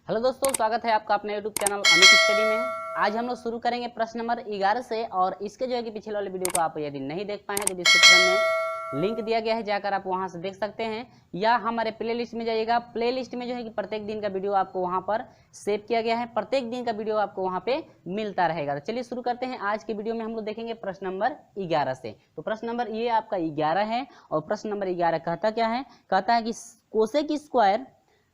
Hello दोस्तों, स्वागत है आपका अपने YouTube चैनल अमित स्टडी में। आज हम लोग शुरू करेंगे प्रश्न नंबर 11 से। और इसके जो है कि पिछले वाले वीडियो को आप यदि नहीं देख पाए हैं तो डिस्क्रिप्शन में लिंक दिया गया है, जाकर आप वहां से देख सकते हैं, या हमारे प्लेलिस्ट में जाइएगा। प्लेलिस्ट में जो है कि प्रत्येक दिन का वीडियो आपको वहां पर सेव किया गया है, प्रत्येक दिन का वीडियो आपको वहां पे मिलता रहेगा। तो चलिए शुरू करते हैं। आज के वीडियो में हम लोग देखेंगे प्रश्न नंबर 11 से। तो प्रश्न नंबर ये आपका 11 है और प्रश्न नंबर 11 कहता क्या है? कहता है कि cosec square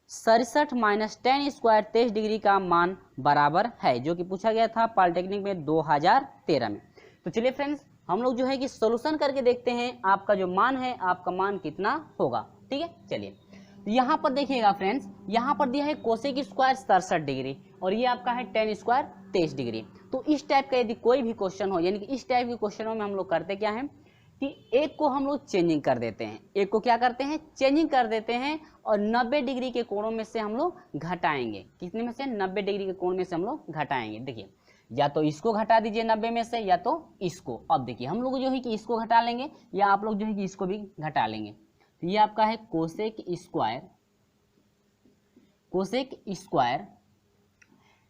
67 minus 10 square 23 degree का मान बराबर है, जो कि पूछा गया था पॉलिटेक्निक में 2013 में। तो चलिए फ्रेंड्स, हम लोग जो है कि सोल्यूशन करके देखते हैं आपका जो मान है, आपका मान कितना होगा। ठीक है, चलिए। तो यहाँ पर देखिएगा फ्रेंड्स, यहाँ पर दिया है कोसेक स्क्वायर 67 डिग्री और ये आपका है 10 स्क्वायर 23 डिग्री। तो इस टाइप का यदि कोई भी क्वेश्चन हो, यानी कि इस टाइप के क्वेश्चनों में हम लोग करते क्या है कि एक को हम लोग चेंजिंग कर देते हैं। एक को क्या करते हैं? चेंजिंग कर देते हैं और 90 डिग्री के कोणों में से हम लोग घटाएंगे। कितने में से? 90 डिग्री के कोण में से हम लोग घटाएंगे। देखिए, या तो इसको घटा दीजिए 90 में से, या तो इसको। अब देखिए, हम लोग जो है कि इसको घटा लेंगे, या आप लोग जो है कि इसको भी घटा लेंगे। तो ये आपका है कोसेक स्क्वायर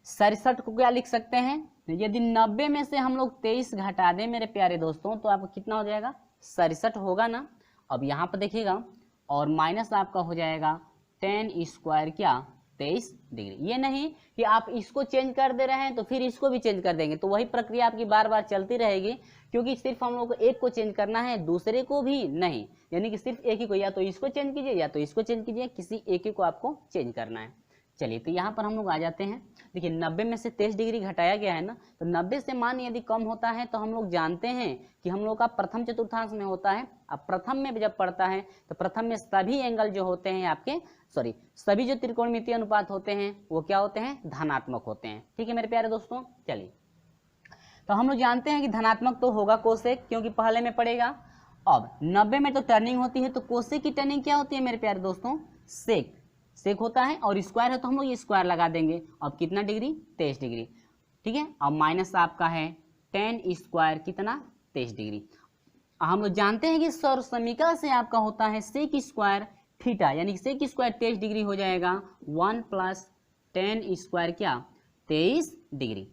67 को क्या लिख सकते हैं? यदि 90 में से हम लोग 23 घटा दें मेरे प्यारे दोस्तों, तो आपको कितना हो जाएगा? 67 होगा ना। अब यहाँ पर देखिएगा, और माइनस आपका हो जाएगा 10 स्क्वायर क्या 23 डिग्री। ये नहीं कि आप इसको चेंज कर दे रहे हैं तो फिर इसको भी चेंज कर देंगे, तो वही प्रक्रिया आपकी बार बार चलती रहेगी, क्योंकि सिर्फ हम लोग को एक को चेंज करना है, दूसरे को भी नहीं। यानी कि सिर्फ एक ही को, या तो इसको चेंज कीजिए या तो इसको चेंज कीजिए, किसी एक ही को आपको चेंज करना है। चलिए, तो यहाँ पर हम लोग आ जाते हैं। देखिए, 90 में से 23 डिग्री घटाया गया है ना, तो 90 से मान यदि कम होता है तो हम लोग जानते हैं कि हम लोग का प्रथम चतुर्थांश में होता है। अब प्रथम में जब पढ़ता है तो प्रथम में सभी एंगल जो होते हैं आपके, सभी जो त्रिकोणमितीय अनुपात होते हैं वो क्या होते हैं? धनात्मक होते हैं। ठीक है मेरे प्यारे दोस्तों, चलिए। तो हम लोग जानते हैं कि धनात्मक तो होगा कोसेक, क्योंकि पहले में पड़ेगा। अब 90 में तो टर्निंग होती है, तो कोसेक की टर्निंग क्या होती है मेरे प्यारे दोस्तों? सेक होता है, और स्क्वायर है तो हम लोग ये स्क्वायर लगा देंगे। अब कितना डिग्री? 23 डिग्री। ठीक है, अब माइनस आपका है 10 स्क्वायर कितना 23 डिग्री। हम लोग जानते हैं कि सौर समीकरण से आपका होता है सेक स्क्वायर थीटा, यानी कि सेक स्क्वायर 23 डिग्री हो जाएगा 1 प्लस 10 स्क्वायर क्या 23 डिग्री।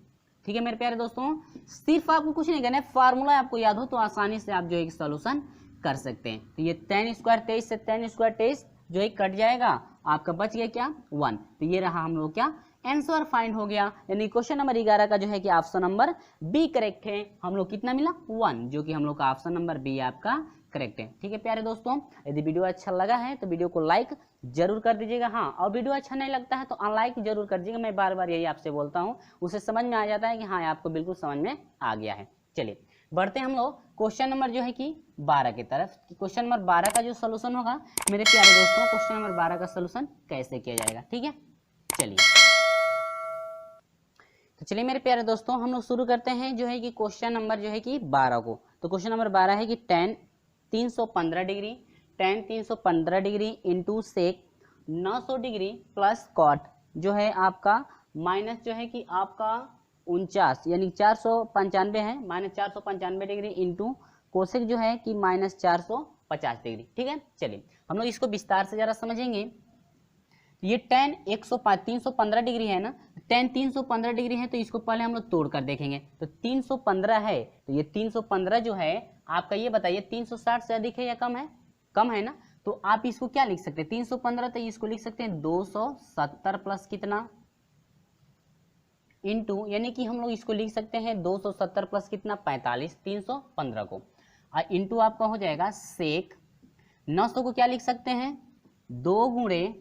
ठीक है मेरे प्यारे दोस्तों, सिर्फ आपको कुछ नहीं करना है, फार्मूला आपको याद हो तो आसानी से आप जो है सोल्यूशन कर सकते हैं। तो ये 10 स्क्वायर 23 से 10 स्क्वायर 23 जो है कट जाएगा, आपका बच गया क्या 1। तो ये रहा हम लोग क्या आंसर फाइंड हो गया। यानी क्वेश्चन नंबर 11 का जो है कि ऑप्शन नंबर बी करेक्ट है। हम लोग कितना मिला? 1, जो कि हम लोग का ऑप्शन नंबर बी आपका करेक्ट है। ठीक है प्यारे दोस्तों, यदि वीडियो अच्छा लगा है तो वीडियो को लाइक जरूर कर दीजिएगा। हाँ, और वीडियो अच्छा नहीं लगता है तो अनलाइक जरूर कर दीजिएगा। मैं बार बार यही आपसे बोलता हूँ, उससे समझ में आ जाता है कि हाँ आपको बिल्कुल समझ में आ गया है। चलिए बढ़ते हैं हम लोग क्वेश्चन नंबर जो है कि 12 की तरफ। क्वेश्चन नंबर 12 का जो सोल्यूशन होगा मेरे प्यारे दोस्तों, क्वेश्चन नंबर 12 का सोल्यूशन कैसे किया जाएगा। ठीक है, चलिए। तो चलिए मेरे प्यारे दोस्तों, हम लोग शुरू करते हैं जो है कि क्वेश्चन नंबर जो है कि 12 को। तो क्वेश्चन नंबर 12 है कि tan 315 degree into sec 900 degree plus cot जो है आपका माइनस जो है कि आपका 49 यानी 495 है, माइनस 495 डिग्री इंटू कोसेक जो है कि माइनस 450 डिग्री। ठीक है, चलिए हम लोग इसको विस्तार से जरा समझेंगे। ये tan 315 डिग्री है ना, tan 315 डिग्री है, तो इसको पहले हम लोग तोड़ कर देखेंगे। तो 315 है, तो ये 315 जो है आपका, ये बताइए 360 से अधिक है या कम है? कम है ना। तो आप इसको क्या लिख सकते हैं? 315, तो इसको लिख सकते हैं 270 प्लस कितना इंटू, यानी कि हम लोग इसको लिख सकते हैं 270 प्लस कितना 45, 315 को, और इंटू आपका हो जाएगा सेक 900 को क्या लिख सकते हैं 2 गुणे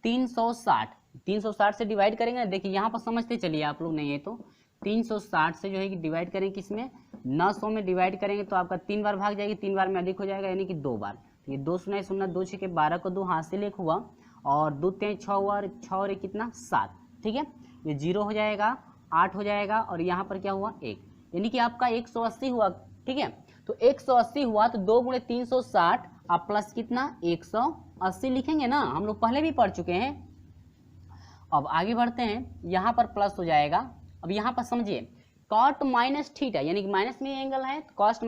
360, 360 से डिवाइड करेंगे। देखिए यहाँ पर समझते चलिए आप लोग, नहीं है तो 360 से जो है कि डिवाइड करेंगे किसमें 900 में डिवाइड करेंगे, तो आपका 3 बार भाग जाएगी, 3 बार में अधिक हो जाएगा, यानी कि 2 बार। तो ये 2 शून्य 2 6 के 12 को 2 हाथ से लेख हुआ, और 2 3 6 हुआ, और 6 और 1 कितना 7। ठीक है, ये 0 हो जाएगा, 8 हो जाएगा, और यहाँ पर क्या हुआ 1, यानी कि आपका 180 हुआ। ठीक है, तो 180 हुआ, तो 2 गुणे 360 आप प्लस कितना 180 लिखेंगे ना, हम लोग पहले भी पढ़ चुके हैं। अब आगे बढ़ते हैं, यहाँ पर प्लस हो जाएगा। अब यहाँ पर समझिए कॉट माइनस थीटा, यानी कि माइनस में एंगल है, कॉट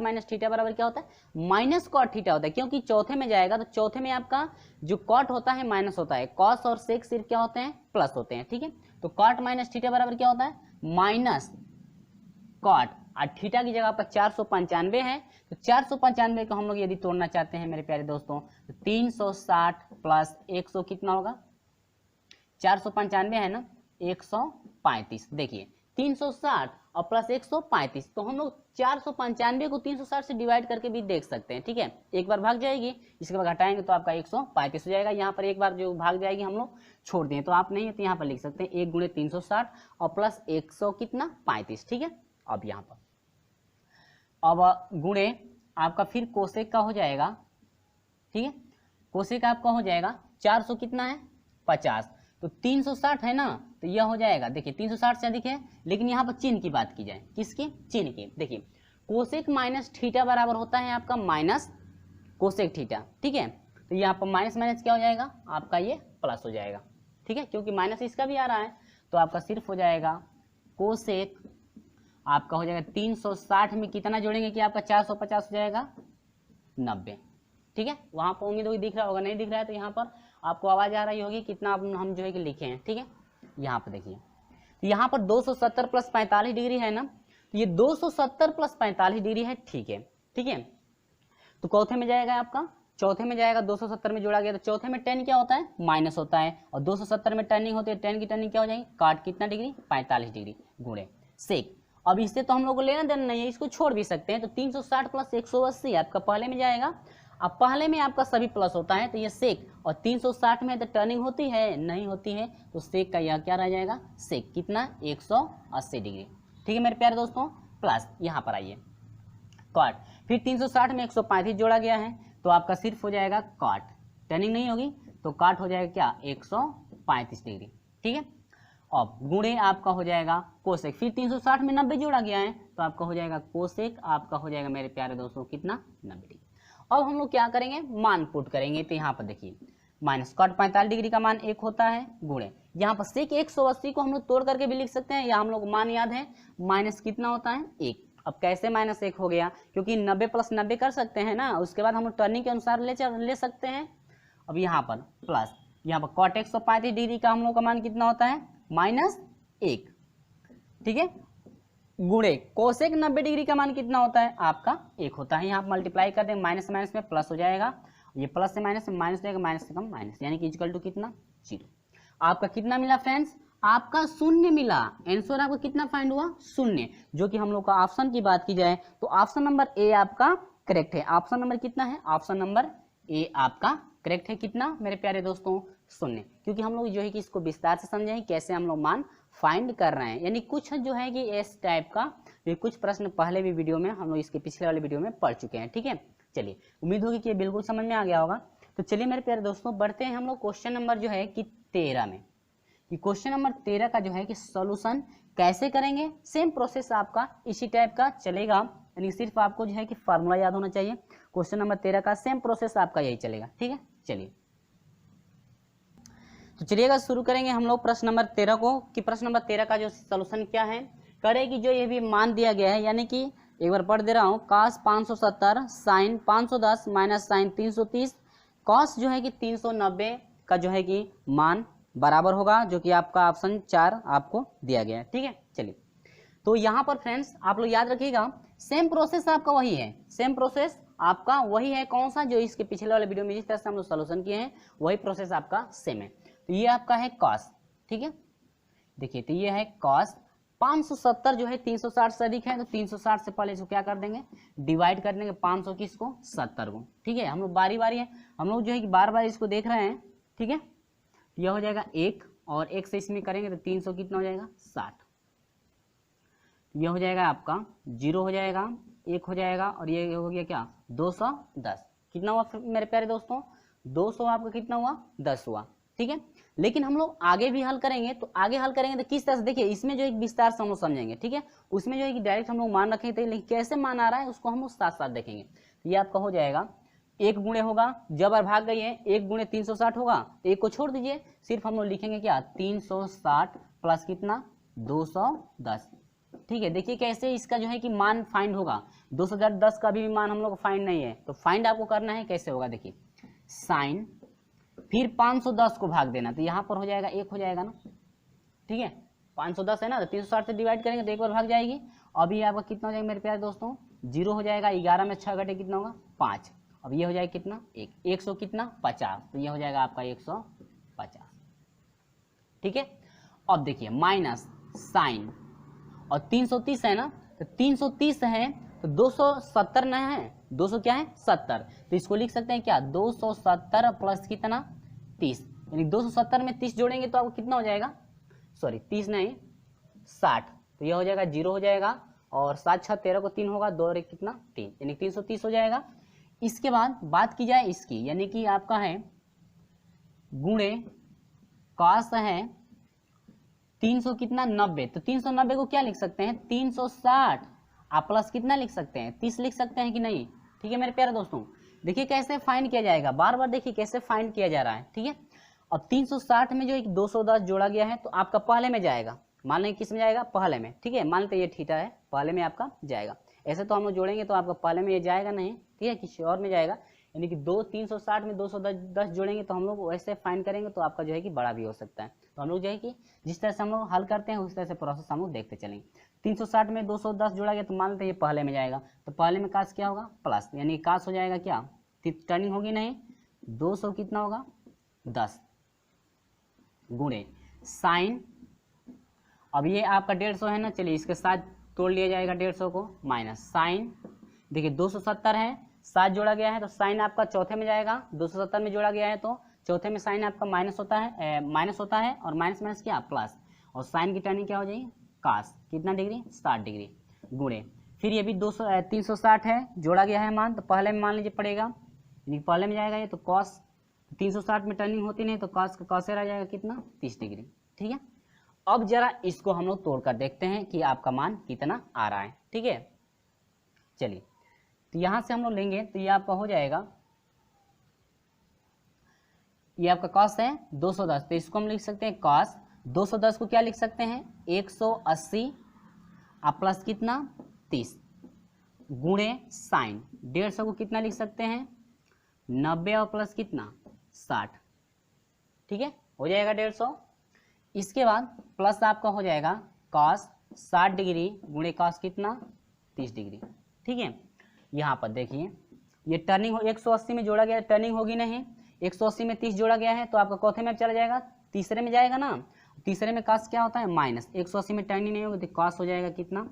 माइनस थीटा बराबर क्या होता है, माइनस कॉट थीटा होता है, क्योंकि चौथे में जाएगा तो चौथे में आपका जो कॉट होता है माइनस होता है, कॉस और सेक सिर्फ क्या होते हैं, प्लस होते हैं, ठीक है। तो कॉट माइनस थीटा बराबर क्या होता है, माइनस कॉट, और थीटा की जगह आपका 495 है, तो 495 को हम लोग यदि तोड़ना चाहते हैं मेरे प्यारे दोस्तों, तो 360 प्लस 100 कितना होगा, 495 है ना, 135। देखिए 360 और प्लस 135, तो हम लोग 495 को 360 से डिवाइड करके भी देख सकते हैं, ठीक है। एक बार भाग जाएगी, इसके बाद घटाएंगे तो आपका 135 हो जाएगा। यहाँ पर एक बार जो भाग जाएगी हम लोग छोड़ दें, तो आप नहीं है तो यहाँ पर लिख सकते हैं 1 गुणे 360 और प्लस 100 कितना 35, ठीक है। अब यहाँ पर अब गुणे आपका फिर कोसेक का हो जाएगा, ठीक है, कोसेक आपका हो जाएगा 400 कितना है 50, तो 360 है ना, तो यह हो जाएगा, देखिए 360 से अधिक है, लेकिन यहाँ पर चिन्ह की बात की जाए, किसकी, चिन्ह की। देखिए कोसेक माइनस थीटा बराबर होता है आपका माइनस कोसेक थीटा, ठीक है। तो यहाँ पर माइनस माइनस क्या हो जाएगा आपका, ये प्लस हो जाएगा, ठीक है, क्योंकि माइनस इसका भी आ रहा है, तो आपका सिर्फ हो जाएगा कोसेक आपका हो जाएगा 360 में कितना जोड़ेंगे कि आपका 450 हो जाएगा 90, ठीक है। वहां पर उम्मीद होगी दिख रहा होगा, नहीं दिख रहा है तो यहाँ पर आपको आवाज आ रही होगी कितना हम जो है कि लिखे हैं, ठीक है। यहाँ पर देखिए, तो यहाँ पर 270 प्लस 45 डिग्री है ना, तो ये 270 प्लस 45 डिग्री है, ठीक है, ठीक है। तो चौथे में जाएगा आपका, चौथे में जाएगा 270 में जोड़ा गया, तो चौथे में tan क्या होता है, माइनस होता है, और 270 में टर्निंग होती है, tan की टर्निंग क्या हो जाएगी, काट कितना डिग्री 45 डिग्री गुणे सेक। अब इससे तो हम लोग को लेना देना नहीं है, इसको छोड़ भी सकते हैं, तो 360 प्लस 180 आपका पहले में जाएगा। अब पहले में आपका सभी प्लस होता है, तो ये सेक, और 360 में तो टर्निंग होती है, नहीं होती है, तो सेक का यह क्या रह जाएगा, सेक कितना 180 डिग्री, ठीक है मेरे प्यारे दोस्तों। प्लस यहाँ पर आइए कॉट, फिर 360 में 135 जोड़ा गया है, तो आपका सिर्फ हो जाएगा कॉट, टर्निंग नहीं होगी तो काट हो जाएगा क्या 135 डिग्री, ठीक है। अब गुणे आपका हो जाएगा कोसेक, फिर 360 में 90 जोड़ा गया है, तो आपका हो जाएगा कोसेक आपका हो जाएगा मेरे प्यारे दोस्तों कितना 90 डिग्री। अब हम लोग क्या करेंगे, मान पुट करेंगे, तो यहाँ पर देखिए माइनस कॉट 45 डिग्री का मान 1 होता है, गुणे यहाँ पर सेक 180 को हम लोग तोड़ करके भी लिख सकते हैं, या हम लोग मान याद है माइनस कितना होता है 1। अब कैसे माइनस 1 हो गया, क्योंकि 90 प्लस 90 कर सकते हैं ना, उसके बाद हम लोग टर्निंग के अनुसार ले सकते हैं। अब यहाँ पर प्लस, यहाँ पर कॉट 135 डिग्री का हम लोग का मान कितना होता है -1, ठीक है, गुणे कोसेक 90 डिग्री का मान कितना होता है आपका 1 होता है। यहाँ मल्टीप्लाई कर देंगे, माइनस माइनस में प्लस हो जाएगा, ये प्लस से माइनस में माइनस जाएगा, माइनस से कम माइनस, यानी कि इक्वल टू कितना 0। आपका कितना मिला फ्रेंड्स, आपका 0 मिला, आंसर आपका कितना फाइंड हुआ 0, जो कि हम लोग का ऑप्शन की बात की जाए तो ऑप्शन नंबर ए आपका करेक्ट है। ऑप्शन नंबर कितना है, ऑप्शन नंबर ए आपका करेक्ट है, कितना मेरे प्यारे दोस्तों 0, क्योंकि हम लोग जो है कि इसको विस्तार से समझें कैसे हम लोग मान फाइंड कर रहे हैं, यानी कुछ जो है कि इस टाइप का ये कुछ प्रश्न पहले भी वीडियो में हम लोग इसके पिछले वाले वीडियो में पढ़ चुके हैं, ठीक है। चलिए उम्मीद होगी कि ये बिल्कुल समझ में आ गया होगा। तो चलिए मेरे प्यारे दोस्तों बढ़ते हैं हम लोग क्वेश्चन नंबर जो है कि 13 में। कि क्वेश्चन नंबर 13 का जो है कि सॉल्यूशन कैसे करेंगे, सेम प्रोसेस आपका इसी टाइप का चलेगा, यानी सिर्फ आपको जो है कि फार्मूला याद होना चाहिए। क्वेश्चन नंबर 13 का सेम प्रोसेस आपका यही चलेगा, ठीक है। चलिए तो चलिएगा शुरू करेंगे हम लोग प्रश्न नंबर 13 को, कि प्रश्न नंबर 13 का जो सॉल्यूशन क्या है, करेगी जो ये भी मान दिया गया है, यानी कि एक बार पढ़ दे रहा हूँ, cos 570 sin 510 minus sine 330, cos जो है कि 390 का जो है कि मान बराबर होगा, जो कि आपका ऑप्शन 4 आपको दिया गया है, ठीक है। चलिए तो यहाँ पर फ्रेंड्स आप लोग याद रखिएगा, सेम प्रोसेस आपका वही है, सेम प्रोसेस आपका वही है, कौन सा, जो इसके पिछले वाले वीडियो में जिस तरह से हम लोग सॉल्यूशन किए हैं वही प्रोसेस आपका सेम है। तो ये आपका है cos, ठीक है, देखिए तो ये है cos 570 जो है 360 से अधिक है, तो 360 से पहले इसको क्या कर देंगे, डिवाइड कर देंगे 500 किसको 70 को, ठीक है। हम लोग बारी बारी है, हम लोग जो है कि बार बार इसको देख रहे हैं, ठीक है। यह हो जाएगा 1 और 1 से इसमें करेंगे तो 300 कितना हो जाएगा 60, यह हो जाएगा आपका 0 हो जाएगा, 1 हो जाएगा, और ये हो गया क्या 210, कितना हुआ मेरे प्यारे दोस्तों 200 आपका कितना हुआ 10 हुआ, ठीक है। लेकिन हम लोग आगे भी हल करेंगे, तो आगे हल करेंगे तो किस तरह से, देखिए इसमें जो एक विस्तार से हम लोग समझेंगे, ठीक है। उसमें जो है कि डायरेक्ट हम लोग मान रखेंगे, तो लेकिन कैसे मान आ रहा है उसको हम लोग साथ साथ देखेंगे। तो ये आपका हो जाएगा 1 गुणे होगा, जब बार भाग गई है 1 गुणे 360 होगा, तो 1 को छोड़ दीजिए, सिर्फ हम लोग लिखेंगे क्या 360 प्लस कितना 210, ठीक है, देखिए कैसे इसका जो है कि मान फाइंड होगा। 2010 का भी मान हम लोग फाइंड नहीं है, तो फाइंड आपको करना है, कैसे होगा देखिए, साइन फिर 510 को भाग देना, तो यहाँ पर हो जाएगा 1 हो जाएगा ना, ठीक है, 510 है ना, तो 360 से डिवाइड करेंगे तो एक बार भाग जाएगी। अभी आपका कितना हो जाएगा मेरे प्यारे दोस्तों, 0 हो जाएगा, 11 में 6 घटे कितना होगा 5। अब ये हो जाएगा कितना 100 कितना 50, तो ये हो जाएगा आपका 150, ठीक है। अब देखिए माइनस साइन और 330 है ना, तो 330 है तो 270 ना है, 200 क्या है 70, तो इसको लिख सकते हैं क्या 270 प्लस कितना 30, यानी 270 में 30 जोड़ेंगे तो आपको कितना हो जाएगा, सॉरी 30 नहीं 60, तो यह हो जाएगा 0 हो जाएगा, और 7 6 13 को 3 होगा, 2 और 1 कितना 3, यानी 330 हो जाएगा। इसके बाद बात की जाए इसकी, यानी कि आपका है गुणे कॉस है 300 कितना 90, तो 390 को क्या लिख सकते हैं 360, आप प्लस कितना लिख सकते हैं 30 लिख सकते हैं कि नहीं, ठीक है मेरे प्यारे दोस्तों। देखिए कैसे फाइंड किया जाएगा, बार बार देखिए कैसे फाइंड किया जा रहा है, ठीक है। अब 360 में जो एक 210 जोड़ा गया है तो आपका पहले में जाएगा, मान लें किस में जाएगा पहले में, ठीक है, मान लेते ये थीटा है पहले में आपका जाएगा, ऐसे तो हम लोग जोड़ेंगे तो आपका पहले में ये जाएगा नहीं, ठीक है, किसी और में जाएगा, यानी कि 360 में 210 जोड़ेंगे तो हम लोग वैसे फाइंड करेंगे तो आपका जो है कि बड़ा भी हो सकता है। तो हम लोग जो है कि जिस तरह से हम लोग हल करते हैं उस तरह से प्रोसेस हम लोग देखते चलेंगे। 360 में 210 जोड़ा गया तो मान लेते हैं ये पहले में जाएगा, तो पहले में काश क्या होगा प्लस, यानी काश हो जाएगा क्या टर्निंग होगी नहीं, 200 कितना होगा 10 गुणे साइन, अब ये आपका 150 है ना, चलिए इसके साथ तोड़ लिया जाएगा 150 को, माइनस साइन, देखिए 270 है 7 जोड़ा गया है तो साइन आपका चौथे में जाएगा, 270 में जोड़ा गया है तो चौथे में साइन आपका माइनस होता है और माइनस माइनस क्या प्लस, और साइन की टर्निंग क्या हो जाएगी कास कितना डिग्री 60 डिग्री गुणे, फिर ये भी 360 है जोड़ा गया है मान, तो पहले में मान लीजिए पड़ेगा, यानी पहले में जाएगा ये तो कॉस 360 में टर्निंग होती नहीं तो कॉस का कॉस रह जाएगा कितना 30 डिग्री, ठीक है। अब जरा इसको हम लोग तोड़कर देखते हैं कि आपका मान कितना आ रहा है, ठीक है। चलिए तो यहां से हम लोग लेंगे तो ये आपका हो जाएगा, ये आपका कॉस है 210, तो इसको हम लिख सकते हैं कॉस 210 को क्या लिख सकते हैं 180 आप प्लस कितना 30 गुणे साइन 150 को कितना लिख सकते हैं 90 और प्लस कितना 60, ठीक है, हो जाएगा 150। इसके बाद प्लस आपका हो जाएगा कॉस 60 डिग्री गुणे कॉस कितना 30 डिग्री, ठीक है। यहाँ पर देखिए ये टर्निंग 180 में जोड़ा गया, टर्निंग होगी नहीं, 180 में 30 जोड़ा गया है तो आपका चौथे में चला जाएगा, तीसरे में जाएगा ना, तीसरे में कॉस क्या होता है माइनस, 180 में टर्निंग नहीं होगी तो कॉस हो जाएगा कितना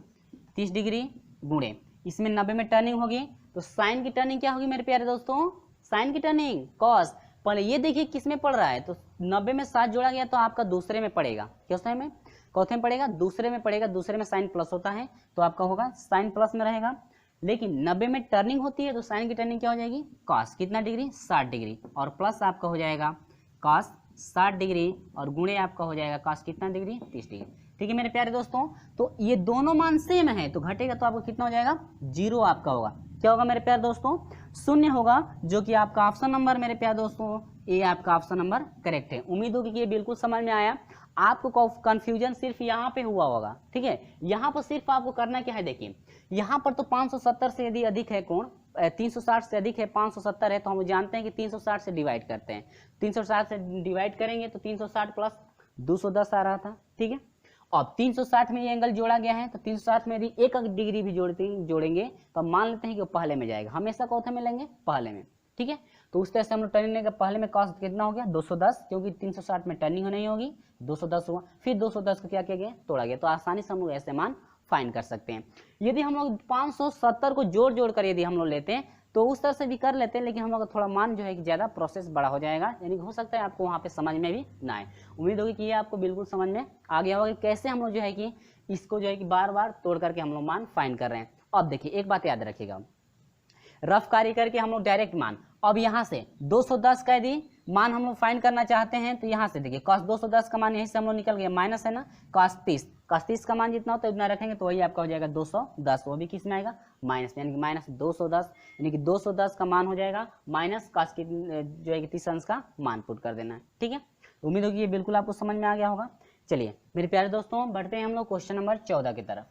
30 डिग्री गुणे, इसमें 90 में टर्निंग होगी तो साइन की टर्निंग क्या होगी मेरे प्यारे दोस्तों, साइन की टर्निंग कॉस, पहले ये देखिए किस में पड़ रहा है, तो 90 में 7 जोड़ा गया तो आपका दूसरे में पड़ेगा, किस में चौथे में पड़ेगा, दूसरे में पड़ेगा, दूसरे में साइन प्लस होता है तो आपका होगा साइन प्लस में रहेगा, लेकिन 90 में टर्निंग होती है तो साइन की टर्निंग क्या हो जाएगी कॉस कितना डिग्री 60 डिग्री, और प्लस आपका हो जाएगा कॉस 60 डिग्री और गुणे आपका हो जाएगा कॉस कितना डिग्री 30 डिग्री, ठीक है मेरे प्यारे दोस्तों। तो ये दोनों मान सेम है तो घटेगा तो आपको कितना हो जाएगा 0 आपका होगा, क्या होगा मेरे प्यारे दोस्तों 0 होगा, जो कि आपका ऑप्शन नंबर मेरे प्यारे दोस्तों ये आपका ऑप्शन नंबर करेक्ट है। उम्मीद होगी कि ये बिल्कुल समझ में आया, आपको कंफ्यूजन सिर्फ यहाँ पे हुआ होगा, ठीक है। यहाँ पर सिर्फ आपको करना क्या है, देखिए यहाँ पर तो 570 से यदि अधिक है कोण 360 से अधिक है 570 है तो हम जानते हैं कि 360 से डिवाइड करते हैं, 360 से डिवाइड करेंगे तो 360 प्लस 210 आ रहा था, ठीक है। अब 360 में ये एंगल जोड़ा गया है तो 360 में यदि 1 डिग्री भी जोड़ेंगे तो मान लेते हैं कि वो पहले में जाएगा, हमेशा चौथे में लेंगे पहले में, ठीक है। तो उस तरह से हम लोग टर्निंग लेंगे, पहले में कॉस कितना हो गया 210, क्योंकि 360 में टर्निंग नहीं होगी 210 हुआ, फिर 210 को क्या किया गया तोड़ा गया, तो आसानी से हम लोग ऐसे मान फाइंड कर सकते हैं। यदि हम लोग 570 को जोड़ कर यदि हम लोग लेते हैं तो उस तरह से भी कर लेते हैं, लेकिन हम लोग का थोड़ा मान जो है कि ज़्यादा प्रोसेस बड़ा हो जाएगा, यानी हो सकता है आपको वहाँ पे समझ में भी ना आए। उम्मीद होगी कि ये आपको बिल्कुल समझ में आ गया होगा कि कैसे हम लोग जो है कि इसको जो है कि बार बार तोड़ करके हम लोग मान फाइंड कर रहे हैं। अब देखिए एक बात याद रखिएगा, रफ कार्य करके हम लोग डायरेक्ट मान, अब यहाँ से 210 का यदि मान हम लोग फाइंड करना चाहते हैं तो यहाँ से देखिए cos 210 का मान यहीं से हम लोग निकल गया, माइनस है ना cos 30 का मान जितना होता है उतना रखेंगे तो वही आपका हो जाएगा 210, वो भी किस में आएगा माइनस, यानी कि माइनस 210, यानी कि 210 का मान हो जाएगा माइनस cos की जो है कि 30 अंश का मान पुट कर देना है, ठीक है। उम्मीद होगी ये बिल्कुल आपको समझ में आ गया होगा। चलिए मेरे प्यारे दोस्तों बढ़ते हैं हम लोग क्वेश्चन नंबर 14 की तरफ।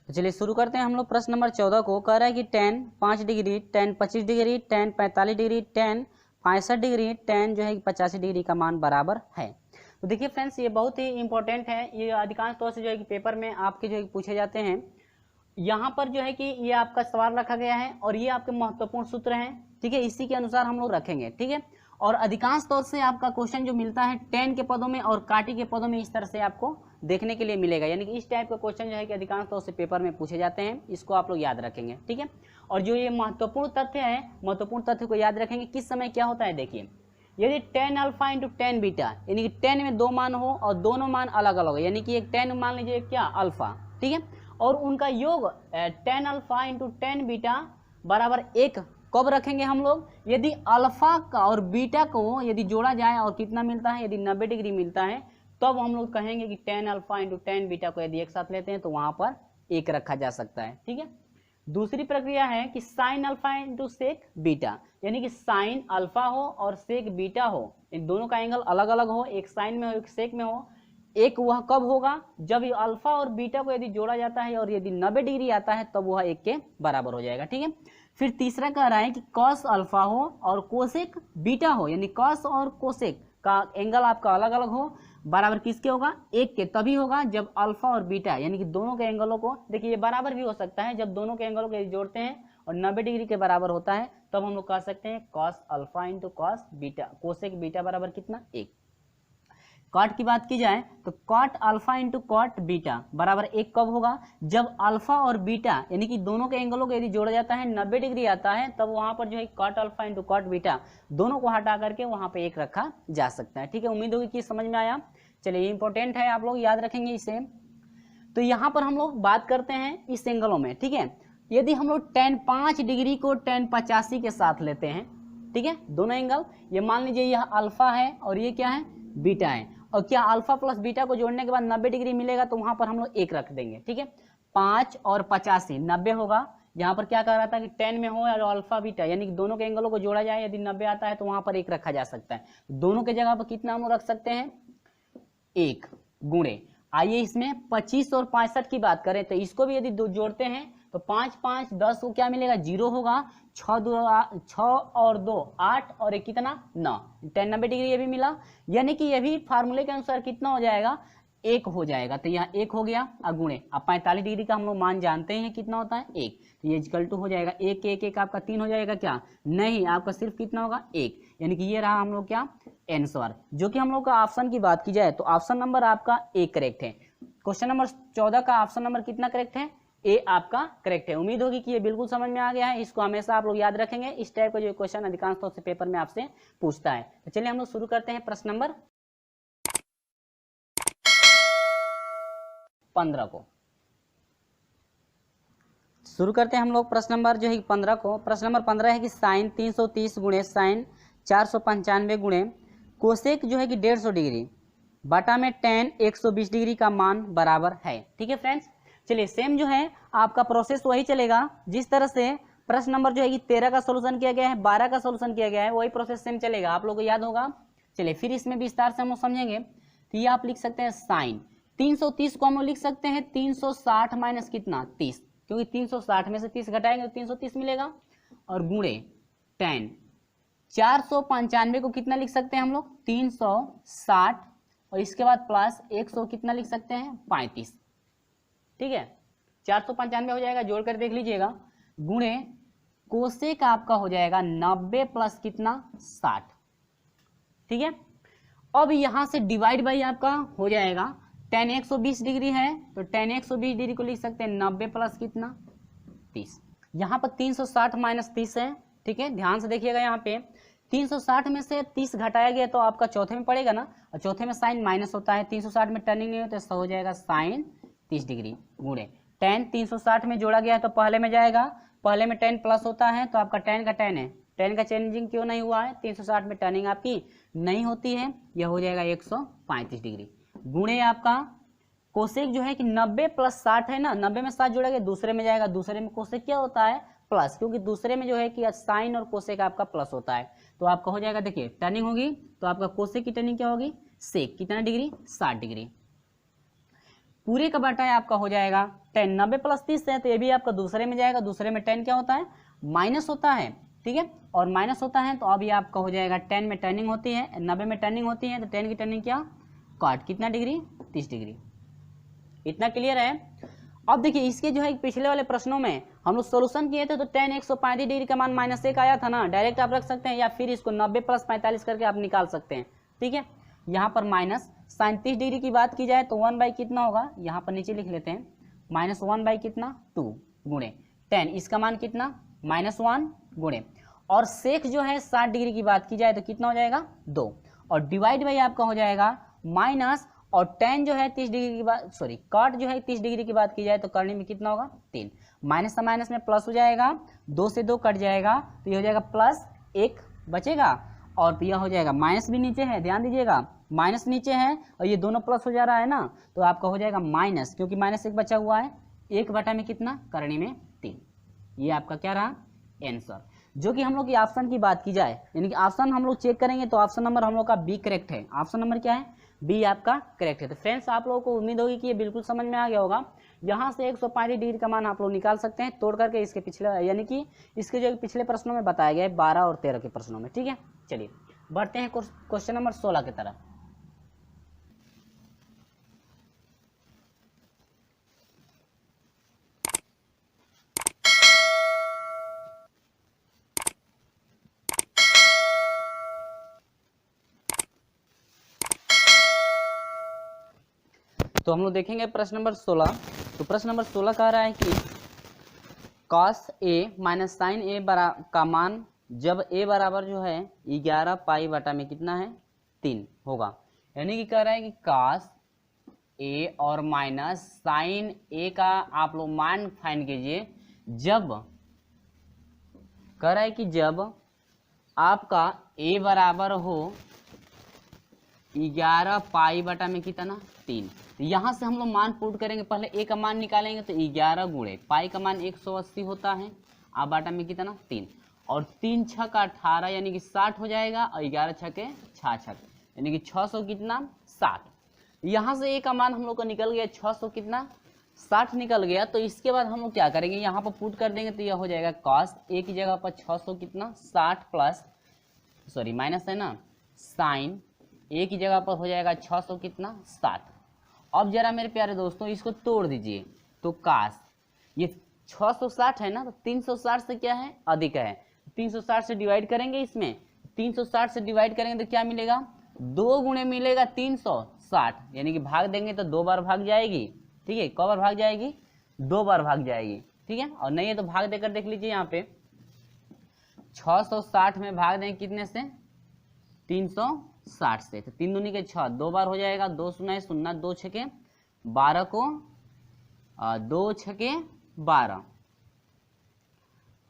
तो चलिए शुरू करते हैं हम लोग प्रश्न नंबर 14 को। कह रहा है कि tan 5 degree, tan 25 degree, tan 45 degree, tan 65 degree, tan जो है 85 डिग्री का मान बराबर है। तो देखिए फ्रेंड्स, ये बहुत ही इंपॉर्टेंट है, ये अधिकांश तौर से जो है कि पेपर में आपके जो है पूछे जाते हैं। यहाँ पर जो है कि ये आपका सवाल रखा गया है और ये आपके महत्वपूर्ण सूत्र हैं, ठीक है, इसी के अनुसार हम लोग रखेंगे, ठीक है। और अधिकांश तौर से आपका क्वेश्चन जो मिलता है tan के पदों में और काटी के पदों में इस तरह से आपको देखने के लिए मिलेगा, यानी कि इस टाइप का क्वेश्चन जो है कि अधिकांश तौर से पेपर में पूछे जाते हैं, इसको आप लोग याद रखेंगे, ठीक है। और जो ये महत्वपूर्ण तथ्य है, महत्वपूर्ण तथ्य को याद रखेंगे। किस समय क्या होता है, देखिए, यदि tan alpha into tan beta, यानी कि tan में दो मान हो और दोनों मान अलग अलग हो, यानी कि एक tan मान लीजिए क्या अल्फा, ठीक है, और उनका योग tan alpha into tan beta बराबर 1 कब रखेंगे हम लोग, यदि अल्फा का और बीटा को यदि जोड़ा जाए और कितना मिलता है, यदि 90 डिग्री मिलता है, तब हम लोग कहेंगे कि tan alpha into tan beta को यदि एक साथ लेते हैं तो वहां पर 1 रखा जा सकता है, ठीक है। दूसरी प्रक्रिया है कि sine alpha into sec beta, यानी कि साइन अल्फा हो और सेक बीटा हो, इन दोनों का एंगल अलग अलग हो, एक साइन में हो एक सेक में हो। एक वह कब होगा, जब ये अल्फा और बीटा को यदि जोड़ा जाता है और यदि 90 डिग्री आता है तब वह 1 के बराबर हो जाएगा, ठीक है। फिर तीसरा कह रहा है कि कॉस अल्फा हो और कोसेक बीटा हो, यानी कॉस और कोसेक का एंगल आपका अलग अलग हो, बराबर किसके होगा, 1 के। तभी होगा जब अल्फा और बीटा यानी कि दोनों के एंगलों को, देखिए ये बराबर भी हो सकता है, जब दोनों के एंगलों को जोड़ते हैं और 90 डिग्री के बराबर होता है तब हम लोग कह सकते हैं cos alpha into cos beta, cosec beta बराबर कितना, 1। कॉट की बात की जाए तो cot alpha into cot beta बराबर 1 कब होगा, जब अल्फा और बीटा यानी कि दोनों के एंगलों को यदि जोड़ा जाता है 90 डिग्री आता है, तब वहां पर जो है cot alpha into cot beta दोनों को हटा करके वहां पे 1 रखा जा सकता है, ठीक है। उम्मीद होगी कि समझ में आया। चलिए इंपॉर्टेंट है, आप लोग याद रखेंगे इसे। तो यहाँ पर हम लोग बात करते हैं इस एंगलों में, ठीक है। यदि हम लोग tan 5 डिग्री को tan 85 के साथ लेते हैं, ठीक है, दोनों एंगल, ये मान लीजिए यह अल्फा है और ये क्या है, बीटा है, और क्या अल्फा प्लस बीटा को जोड़ने के बाद 90 डिग्री मिलेगा तो वहां पर हम लोग 1 रख देंगे, ठीक है। 5 और 85 90 होगा। यहाँ पर क्या कह रहा था कि tan में हो और अल्फा बीटा यानी कि दोनों के एंगलों को जोड़ा जाए, यदि 90 आता है तो वहां पर 1 रखा जा सकता है। दोनों के जगह पर कितना हम लोग रख सकते हैं, 1 गुणे, आइए इसमें 25 और 65 की बात करें तो इसको भी यदि जोड़ते हैं तो 5 5 10 को क्या मिलेगा, 0 होगा, 6 और 2 8 और 1 कितना 9, tan 90 डिग्री ये भी मिला, यानी कि ये भी फार्मूले के अनुसार कितना हो जाएगा, 1 हो जाएगा। तो यहाँ 1 हो गया, अगुणे, अब 45 डिग्री का हम लोग मान जानते हैं कितना होता है, 1, तो ये इक्वल टू हो जाएगा 1 1 1 आपका 3 हो जाएगा, क्या नहीं, आपका सिर्फ कितना होगा 1, यानी कि ये रहा हम लोग क्या आंसर, जो कि हम लोग का ऑप्शन की बात की जाए तो ऑप्शन नंबर आपका ए करेक्ट है। क्वेश्चन नंबर 14 का ऑप्शन नंबर कितना करेक्ट है, ए आपका करेक्ट है। उम्मीद होगी कि ये बिल्कुल समझ में आ गया है, इसको हमेशा आप लोग याद रखेंगे। इस टाइप का जो क्वेश्चन अधिकांश तौर से पेपर में आपसे पूछता है। तो चलिए हम लोग शुरू करते हैं प्रश्न नंबर 15 को। शुरू करते हैं हम लोग प्रश्न नंबर जो है 15 को। प्रश्न नंबर 15 है कि साइन 330 गुणे साइन 495 गुणे कोसेक जो है कि 150 डिग्री बटा में tan 120 डिग्री का मान बराबर है, ठीक है फ्रेंड्स। चलिए सेम जो है आपका प्रोसेस वही चलेगा जिस तरह से प्रश्न नंबर जो है कि 13 का सोल्यूशन किया गया है, 12 का सोल्यूशन किया गया है, वही प्रोसेस सेम चलेगा, आप लोगों को याद होगा। चलिए फिर इसमें विस्तार से हम लोग समझेंगे। तो ये आप लिख सकते हैं साइन 330 को हम लोग लिख सकते हैं 360 माइनस कितना 30, क्योंकि 360 में से 30 घटाएंगे तो 330 मिलेगा, और गुणे tan 495 को कितना लिख सकते हैं हम लोग 360, और इसके बाद प्लस 100 कितना लिख सकते हैं 35, ठीक है, 495 हो जाएगा, जोड़ कर देख लीजिएगा, गुणे कोसेक आपका हो जाएगा 90 प्लस कितना 60, ठीक है। अब यहां से डिवाइड बाई आपका हो जाएगा, tan 120 डिग्री है तो tan 120 डिग्री को लिख सकते हैं 90 प्लस कितना 30, यहाँ पर 360 माइनस 30 है, ठीक है, ध्यान से देखिएगा। यहाँ पे 360 में से 30 घटाया गया तो आपका चौथे में पड़ेगा ना, और चौथे में साइन माइनस होता है, 360 में टर्निंग नहीं होता, तो हो जाएगा साइन 30 डिग्री गुणे tan 360 में जोड़ा गया है तो पहले में जाएगा, पहले में tan प्लस होता है तो आपका tan का tan है, tan का चेंजिंग क्यों नहीं हुआ है, 360 में टर्निंग आपकी नहीं होती है, यह हो जाएगा 135 डिग्री गुणे आपका कोसेक जो है कि 90 प्लस 60 है ना, 90 में 60 जोड़ा गया, दूसरे में जाएगा, दूसरे में कोसेक क्या होता है प्लस, क्योंकि दूसरे में जो है कि साइन और कोसेक आपका प्लस होता है, तो आपका हो जाएगा, देखिए टर्निंग होगी तो आपका कोसेक की टर्निंग क्या होगी, सेक कितना डिग्री 60 डिग्री, पूरे का बटा आपका हो जाएगा 10, 90 प्लस 30 है तो ये भी आपका दूसरे में जाएगा, दूसरे में 10 क्या होता है, माइनस होता है, ठीक है, और माइनस होता है तो अब ये आपका हो जाएगा 10 में टर्निंग होती है, 90 में टर्निंग होती है, तो 10 की टर्निंग क्या, कॉट, कितना डिग्री, 30 डिग्री। इतना क्लियर है। अब देखिए इसके जो है पिछले वाले प्रश्नों में हम लोग सोल्यूशन किए थे तो tan 135 डिग्री का मान -1 आया था ना, डायरेक्ट आप रख सकते हैं या फिर इसको 90 प्लस 45 करके आप निकाल सकते हैं, ठीक है। यहाँ पर माइनस sin 30 डिग्री की बात की जाए तो 1 बाई कितना होगा, यहाँ पर नीचे लिख लेते हैं, -1 बाई कितना 2 गुणे tan, इसका मान कितना -1 गुणे, और सेक जो है 60 डिग्री की बात की जाए तो कितना हो जाएगा 2, और डिवाइड बाई आपका हो जाएगा माइनस, और tan जो है 30 डिग्री की बात, सॉरी कॉट जो है 30 डिग्री की बात की जाए तो करने में कितना होगा 3, माइनस से माइनस में प्लस हो जाएगा, 2 से 2 कट जाएगा तो ये हो जाएगा +1 बचेगा, और यह हो जाएगा माइनस भी नीचे है, ध्यान दीजिएगा माइनस नीचे है और ये दोनों प्लस हो जा रहा है ना, तो आपका हो जाएगा माइनस, क्योंकि -1 बचा हुआ है, 1 बटा में कितना, करने में 3, ये आपका क्या रहा आंसर। जो कि हम लोग की ऑप्शन की बात की जाए, यानी कि ऑप्शन हम लोग चेक करेंगे तो ऑप्शन नंबर हम लोग का बी करेक्ट है, ऑप्शन नंबर क्या है, बी आपका करेक्ट है। तो फ्रेंड्स आप लोगों को उम्मीद होगी कि ये बिल्कुल समझ में आ गया होगा। यहाँ से 135 डिग्री का मान आप लोग निकाल सकते हैं तोड़ करके इसके पिछले, यानी कि इसके जो पिछले प्रश्नों में बताया गया है 12 और 13 के प्रश्नों में, ठीक है। चलिए बढ़ते हैं क्वेश्चन नंबर 16 की तरफ। तो हम लोग देखेंगे प्रश्न नंबर 16। तो प्रश्न नंबर 16 कह रहा है कि cos a माइनस साइन ए का मान जब a बराबर जो है 11 पाई बटा में कितना है 3 होगा, यानी कि कह रहा है कि cos a और माइनस साइन a का आप लोग मान फाइंड कीजिए जब, कह रहा है कि जब आपका a बराबर हो 11 पाई बटा में कितना 3, तो यहाँ से हम लोग मान पुट करेंगे, पहले a का मान निकालेंगे तो 11 गुणे पाई का मान 180 होता है, आप बाटा में कितना 3, और 3 छक 18 यानी कि 60 हो जाएगा, और 11 छके 66 यानी कि 600 कितना 60। यहाँ से a का मान हम लोग का निकल गया 600 कितना 60 निकल गया। तो इसके बाद हम लोग क्या करेंगे, यहाँ पर पुट कर देंगे तो यह हो जाएगा cos a की जगह पर 600 कितना 60 प्लस, सॉरी माइनस है ना, साइन a की जगह पर हो जाएगा 600 कितना 60। अब जरा मेरे प्यारे दोस्तों इसको तोड़ दीजिए, तो काश ये 660 है ना, तो 360 से क्या है अधिक है, 360 से डिवाइड करेंगे, इसमें 360 से डिवाइड करेंगे तो क्या मिलेगा 2 गुणे मिलेगा 360, यानी कि भाग देंगे तो 2 बार भाग जाएगी, ठीक है, कब बार भाग जाएगी 2 बार भाग जाएगी, ठीक है। और नहीं है तो भाग देकर देख लीजिए, यहाँ पे 660 में भाग देंगे कितने से 360 से, तो 3 दूनी के 6, 2 बार हो जाएगा, 2 शून्य 0, 2 छके 12 को 2 छके 12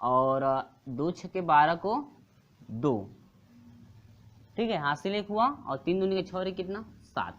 और 2 छके 12 को 2, ठीक है, हासिल एक हुआ, और 3 दूनी के 6 कितना 7।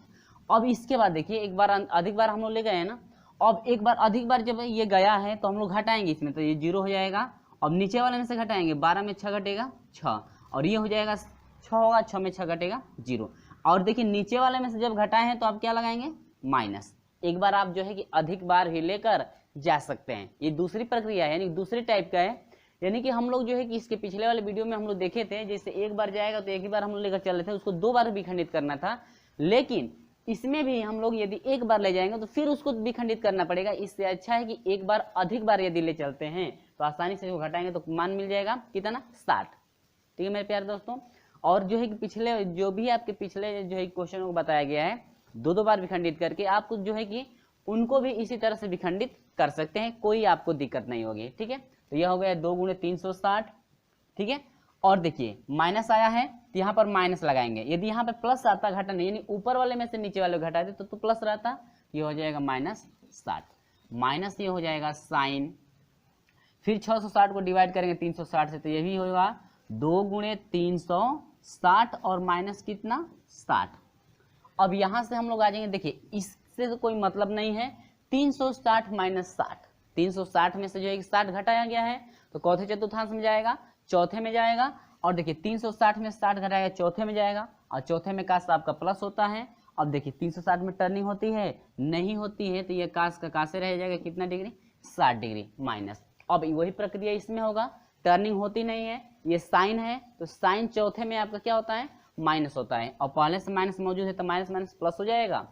अब इसके बाद देखिए एक बार अधिक बार हम लोग ले गए हैं ना, अब एक बार अधिक बार जब ये गया है तो हम लोग घटाएंगे इसमें, तो ये 0 हो जाएगा। अब नीचे वाले में से घटाएंगे, 12 में 6 घटेगा 6, और ये हो जाएगा 6 होगा, 6 में 6 घटेगा 0। और देखिए नीचे वाले में से जब घटाए हैं तो आप क्या लगाएंगे माइनस। एक बार आप जो है कि अधिक बार ही लेकर जा सकते हैं, ये दूसरी प्रक्रिया है, यानी दूसरी टाइप का है। यानी कि हम लोग जो है कि इसके पिछले वाले वीडियो में हम लोग देखे थे, जैसे एक बार जाएगा तो एक ही बार हम लोग लेकर चल रहे थे, उसको 2 बार विखंडित करना था, लेकिन इसमें भी हम लोग यदि एक बार ले जाएंगे तो फिर उसको विखंडित करना पड़ेगा। इससे अच्छा है कि एक बार अधिक बार यदि ले चलते हैं तो आसानी से जो घटाएंगे तो मान मिल जाएगा कितना 60, ठीक है मेरे प्यारे दोस्तों। और जो है कि पिछले जो भी आपके पिछले जो है क्वेश्चन को बताया गया है 2 बार विखंडित करके, आपको जो है कि उनको भी इसी तरह से विखंडित कर सकते हैं, कोई आपको दिक्कत नहीं होगी, ठीक है। तो यह हो गया 2 गुणे 360, ठीक है। और देखिए माइनस आया है तो यहाँ पर माइनस लगाएंगे, यदि यहाँ पे प्लस आता घटा नहीं, यानी ऊपर वाले में से नीचे वाले घटा दे तो प्लस रहता, ये हो जाएगा -60, माइनस ये हो जाएगा साइन, फिर 660 को डिवाइड करेंगे 360 से तो ये भी होगा 2 गुणे 360 और माइनस कितना 60। अब यहाँ से हम लोग आ जाएंगे, देखिए इससे तो कोई मतलब नहीं है, 360 माइनस 60, 360 में से जो है 60 घटाया गया है तो चौथे चतुर्थांश में जाएगा, चौथे में जाएगा, और देखिए 360 में 60 घटाएगा चौथे में जाएगा, और चौथे में का आपका प्लस होता है, अब देखिए 360 में टर्निंग होती है, नहीं होती है, तो ये कास का कासे रह जाएगा कितना डिग्री, 60 डिग्री माइनस। अब वही प्रक्रिया इसमें होगा, टर्निंग होती नहीं है, ये साइन है, तो साइन चौथे में आपका क्या होता है, माइनस होता है, और पहले से माइनस मौजूद है तो माइनस माइनस प्लस हो जाएगा।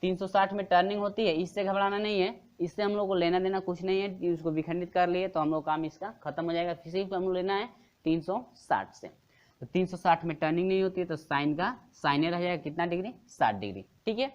360 में टर्निंग होती है, इससे घबराना नहीं है, इससे हम लोग को लेना देना कुछ नहीं है, इसको विखंडित कर लिए तो हम लोग काम इसका खत्म हो जाएगा, सिर्फ हम लोग लेना है 360 से। तो 360 में टर्निंग नहीं होती है तो साइन का साइने रह जाएगा कितना डिग्री, 60 डिग्री, ठीक है।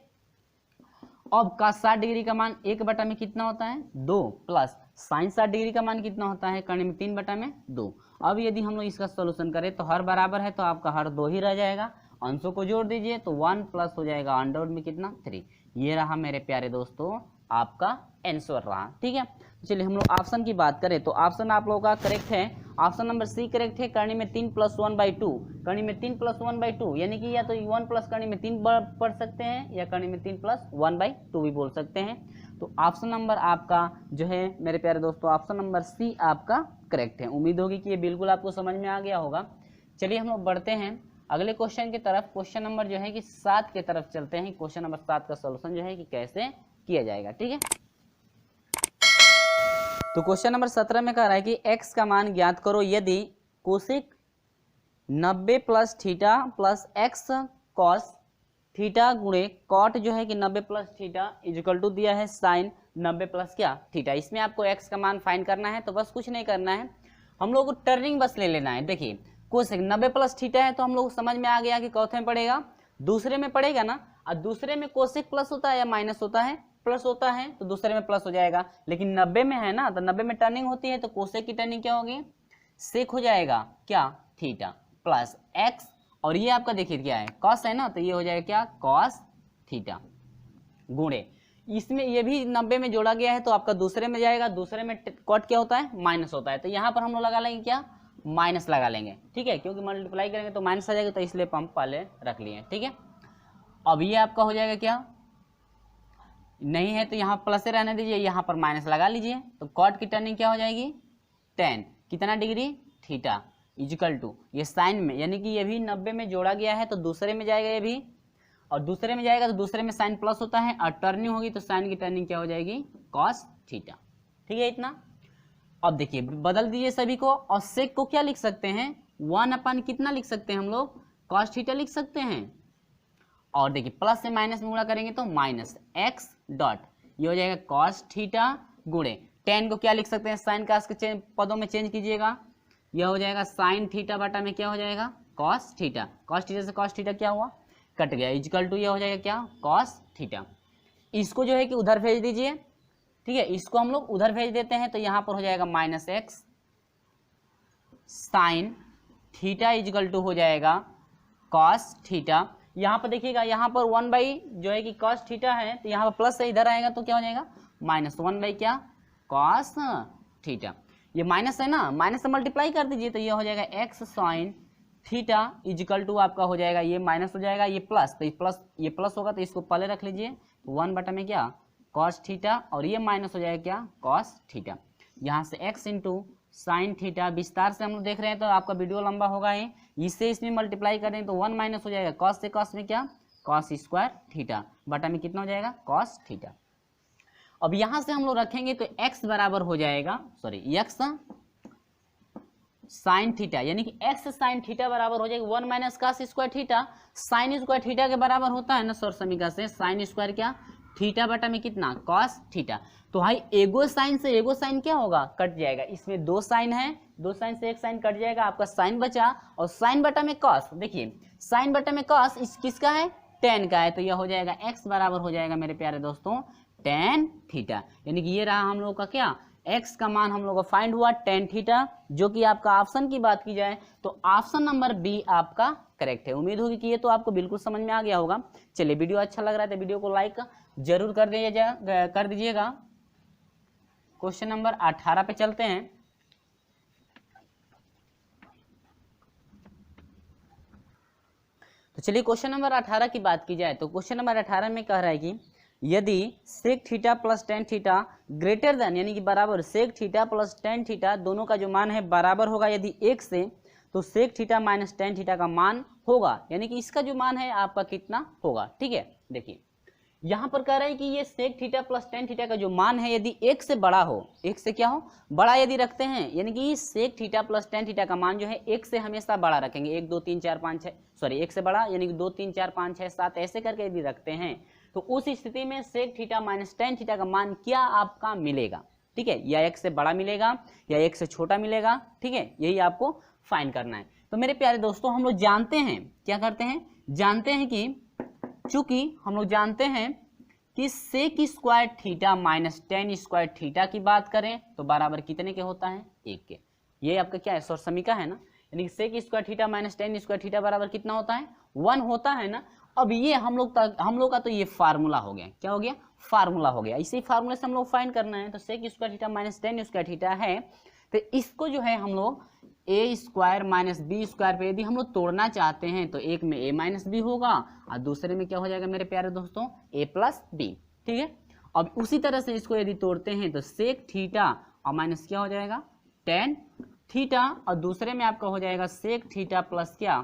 अब का 60 डिग्री का मान 1 में कितना होता है, 2 प्लस साइन 60 डिग्री का मान कितना होता है, करने में 3/2। अब यदि हम लोग इसका सोल्यूशन करें तो हर बराबर है तो आपका हर 2 ही रह जाएगा, अंशों को जोड़ दीजिए तो 1 प्लस हो जाएगा अंडर रूट में कितना, 3। ये रहा मेरे प्यारे दोस्तों आपका आंसर रहा, ठीक है। चलिए हम लोग ऑप्शन की बात करें तो ऑप्शन आप लोगों का करेक्ट है, ऑप्शन नंबर सी करेक्ट है, करनी में 3 + 1/2, करनी में 3 + 1/2, यानी कि या तो 1 प्लस करनी में 3 पढ़ सकते हैं या करनी में 3 + 1/2 भी बोल सकते हैं। तो ऑप्शन नंबर आपका जो है मेरे प्यारे दोस्तों, ऑप्शन नंबर सी आपका करेक्ट है। उम्मीद होगी कि ये बिल्कुल आपको समझ में आ गया होगा। चलिए हम लोग बढ़ते हैं अगले क्वेश्चन की तरफ। क्वेश्चन नंबर जो है कि 7 की तरफ चलते हैं। क्वेश्चन नंबर 7 का सॉल्यूशन जो है कि कैसे किया जाएगा, ठीक है। तो क्वेश्चन नंबर 17 में कह रहा है कि x का मान ज्ञात करो यदि cosec 90 + theta + x cos theta गुणे कॉट जो है कि 90 + थीटा इक्वल टू दिया है साइन 90 + क्या थीटा। इसमें आपको x का मान फाइंड करना है, तो बस कुछ नहीं करना है, हम लोग को टर्निंग बस ले लेना है। देखिए कोसेक 90 + थीटा है तो हम लोग समझ में आ गया कि चौथे में पड़ेगा, दूसरे में पड़ेगा ना, और दूसरे में कोसेक प्लस होता है या माइनस होता है, प्लस होता है, तो दूसरे में प्लस हो जाएगा। लेकिन 90 में है ना, तो 90 में टर्निंग होती है तो कोसेक की टर्निंग क्या होगी, सेक हो जाएगा क्या, थीटा प्लस एक्स, और ये आपका देखिए क्या है, कॉस है ना, तो ये हो जाएगा क्या, कॉस थीटा गुणे, इसमें ये भी 90 में जोड़ा गया है तो आपका दूसरे में जाएगा, दूसरे में कॉट क्या होता है, माइनस होता है, तो यहाँ पर हम लोग लगा लेंगे क्या, माइनस लगा लेंगे, ठीक है, क्योंकि मल्टीप्लाई करेंगे तो माइनस आ जाएगा, तो इसलिए हम पहले रख लिए, ठीक है। अब ये आपका हो जाएगा क्या, नहीं है तो यहाँ प्लस से रहने दीजिए, यहाँ पर माइनस लगा लीजिए, तो कॉट की टर्निंग क्या हो जाएगी, 10 कितना डिग्री, थीटा इक्वल टू ये साइन में, यानी कि ये भी 90 में जोड़ा गया है तो दूसरे में जाएगा ये भी, और दूसरे में जाएगा तो दूसरे में साइन प्लस होता है, और टर्निंग होगी तो साइन की टर्निंग क्या हो जाएगी, कॉस थीटा, ठीक है इतना। अब देखिए बदल दीजिए सभी को, और सेक को क्या लिख सकते हैं, 1 कितना लिख सकते हैं हम लोग, कॉस थीटा लिख सकते हैं, और देखिए प्लस से माइनस में गुणा करेंगे तो माइनस एक्स डॉट, ये हो जाएगा कॉस थीटा गुणे 10 को क्या लिख सकते हैं, साइन का इसके पदों में चेंज कीजिएगा, यह हो जाएगा साइन थीटा बटा में क्या हो जाएगा, कॉस थीटा, कॉस थीटा से कॉस थीटा क्या हुआ, कट गया, इक्वल टू ये हो जाएगा क्या, कॉस थीटा। इसको जो है कि उधर भेज दीजिए, ठीक है, इसको हम लोग उधर भेज देते हैं तो यहाँ पर हो जाएगा minus x sine theta equal to हो जाएगा कॉस थीटा। यहाँ पर देखिएगा, यहाँ पर 1 जो है कि कॉस थीटा है, तो यहाँ पर प्लस से इधर आएगा तो क्या हो जाएगा, -1 क्या, कॉस थीटा, ये माइनस है ना, माइनस से मल्टीप्लाई कर दीजिए तो ये हो जाएगा x sine theta equal to आपका हो जाएगा, ये माइनस हो जाएगा, ये प्लस, तो ये प्लस होगा तो इसको पहले रख लीजिए, 1 बटा में क्या, कॉस थीटा, और ये माइनस हो जाएगा क्या, कॉस थीटा, यहाँ से एक्स इंटू साइन थीटा, विस्तार से हम लोग देख रहे हैं तो आपका वीडियो लंबा होगा ही, इससे इसमें मल्टीप्लाई करें तो 1 माइनस हो जाएगा, कॉस से कॉस में क्या, कॉस स्क्वायर थीटा बटा में कितना हो जाएगा, कॉस थीटा। अब यहाँ से हम लोग रखेंगे तो x बराबर हो जाएगा, सॉरी x साइन थीटा, यानी कि x साइन थीटा बराबर हो जाएगा 1 minus cos square theta, sine square theta के बराबर होता है ना सर समीकरण से, साइन स्क्वायर क्या, थीटा बटा में कितना, कॉस थीटा। तो भाई एगो साइन से एगो साइन क्या होगा, कट जाएगा, इसमें 2 साइन है, 2 साइन से 1 साइन कट जाएगा, आपका साइन बचा, और साइन बटा में कॉस, देखिए साइन बटा में कॉस इस किसका है, tan का है, तो यह हो जाएगा x बराबर हो जाएगा मेरे प्यारे दोस्तों tan थीटा, यानी कि ये रहा हम लोग का क्या, x का मान हम लोग को फाइंड हुआ tan थीटा, जो कि आपका ऑप्शन की बात की जाए तो ऑप्शन नंबर बी आपका करेक्ट है। उम्मीद होगी कि ये तो आपको बिल्कुल समझ में आ गया होगा। चलिए वीडियो अच्छा लग रहा है तो वीडियो को लाइक जरूर कर दीजिएगा। क्वेश्चन नंबर 18 पे चलते हैं। तो चलिए क्वेश्चन नंबर 18 की बात की जाए तो क्वेश्चन नंबर 18 में कह रहा है कि यदि sec theta plus tan theta greater than, यानी कि बराबर sec theta plus tan theta दोनों का जो मान है बराबर होगा यदि 1 से, तो sec theta minus tan theta का मान होगा, यानी कि इसका जो मान है आपका कितना होगा। ठीक है, देखिए यहां पर कह रहा है कि ये sec theta plus tan theta का जो मान है यदि एक से बड़ा हो, एक से क्या हो, बड़ा यदि रखते हैं, यानी कि sec theta plus tan theta का मान जो है एक से हमेशा बड़ा रखेंगे, 1 2 3 4 5 6 सॉरी एक से बड़ा यानी कि 2 3 4 5 6 7 ऐसे करके यदि रखते हैं तो उस स्थिति में sec theta minus tan theta का मान क्या आपका मिलेगा। ठीक है, या एक से बड़ा मिलेगा या एक से छोटा मिलेगा। ठीक है, यही आपको फाइंड करना है। तो मेरे प्यारे दोस्तों हम लोग जानते हैं, क्या करते हैं, जानते हैं कि चूंकि हम लोग जानते हैं कि sec square theta minus tan square theta की बात करें तो बराबर कितने के होता है, 1 के। ये आपका क्या है, समीका है ना, यानी sec square theta minus tan square theta बराबर कितना होता है, 1 होता है ना। अब ये हम लोग का तो ये फार्मूला हो गया, क्या हो गया, फार्मूला हो गया। इसी फार्मूले से हम लोग फाइंड करना है। तो sec square theta minus tan square theta है, तो इसको जो है हम लोग A square minus B square पे यदि हम लोग तोड़ना चाहते हैं तो एक में ए माइनस बी होगा और दूसरे में क्या हो जाएगा मेरे प्यारे दोस्तों, ए प्लस बी। ठीक है, अब उसी तरह से इसको यदि तोड़ते हैं तो सेक थीटा और माइनस क्या हो जाएगा, टेन थीटा, और दूसरे में आपका हो जाएगा सेक थीटा प्लस क्या,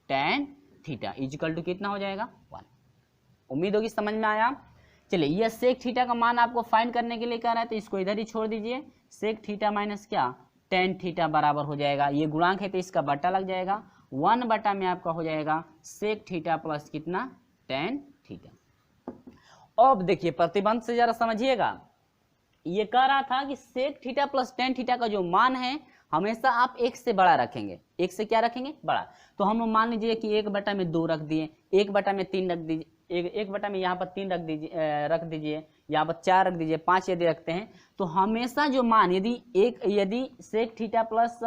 टेन थीटा इजिकल टू कितना हो जाएगा, 1। उम्मीद होगी समझ में आया। चलिए, यह सेक थीटा का मान आपको फाइंड करने के लिए कह रहा है तो इसको इधर ही छोड़ दीजिए। सेक थीटा माइनस क्या, टेन थीटा बराबर हो जाएगा, ये गुणांक है तो इसका बट्टा लग जाएगा, 1 बटा में आपका हो जाएगा सेक थीटा प्लस कितना, टेन थीटा। अब देखिए प्रतिबंध से जरा समझिएगा, ये कह रहा था कि sec theta plus tan theta का जो मान है हमेशा आप एक से बड़ा रखेंगे, एक से क्या रखेंगे, बड़ा। तो हम लोग मान लीजिए कि 1 बटा में 2 रख दिए, 1 बटा में 3 रख दीजिए, एक बटा में यहाँ पर 3 रख दीजिए, यहाँ पर 4 रख दीजिए, 5 यदि रखते हैं तो हमेशा जो मान यदि sec theta plus